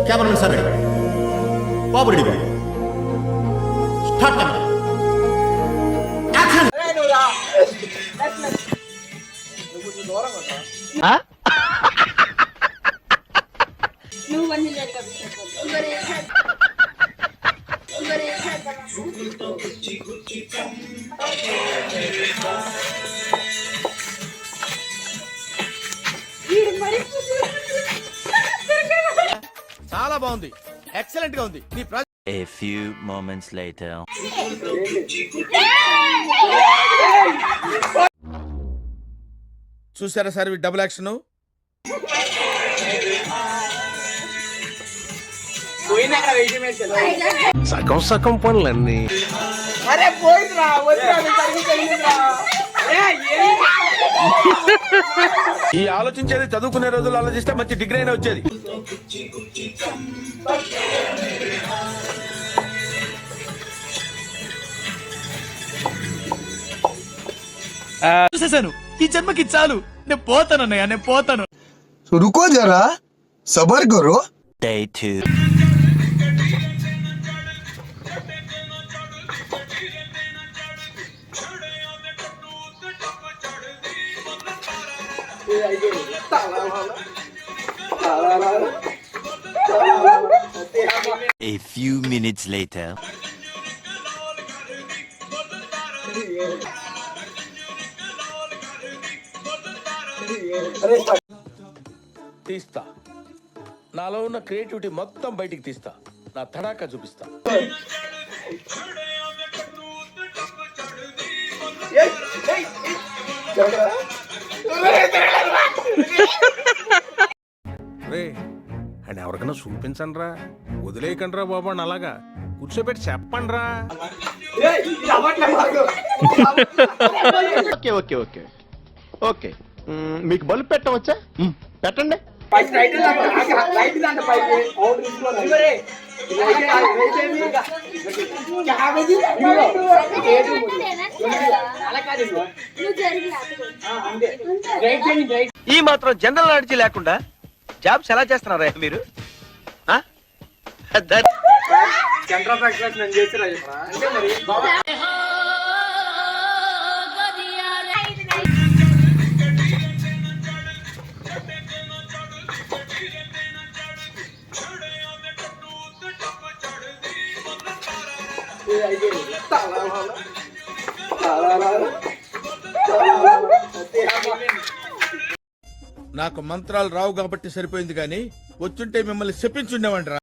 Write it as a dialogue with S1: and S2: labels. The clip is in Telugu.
S1: कैमरामैन सर रेडी बाबू रेडी स्टार्ट कैमरा एक्शन
S2: నువ్వు వన్ నిలక
S1: చాలా బాగుంది ఎక్సలెంట్ గా ఉంది నీ
S3: A few moments later.
S1: చూసారా సార్ డబుల్ యాక్షన్
S4: సగం సగం పనులన్నీ
S1: ఈ ఆలోచించేది చదువుకునే రోజులు ఆలోచిస్తే మంచి డిగ్రీ అయినా వచ్చేది.
S5: చూసేసాను ఈ జన్మకి చాలు నేను పోతాను అన్నయ్య నేను పోతాను.
S4: रुको जरा सबर करो.
S3: Day 2. A few minutes later.
S1: తీస్తా నాలో ఉన్న క్రియేటివిటీ మొత్తం బయటికి తీస్తా నా తడాకా చూపిస్తా. అండ్ ఎవరికైనా చూపించండి రా వదిలేయకండి రా బాబు అని అలాగా కూర్చోబెట్టి చెప్పండి రా.
S6: ఓకే ఓకే ఓకే ఓకే మీకు బల్బ్ పెట్టవచ్చా పెట్టండి.
S5: ఈ మాత్రం జనరల్ నాలెడ్జ్ లేకుండా జాబ్స్ ఎలా చేస్తున్నారా మీరు?
S1: నాకు మంత్రాలు రావు కాబట్టి సరిపోయింది కానీ వచ్చుంటే మిమ్మల్ని చెప్పించుండేవంటరా.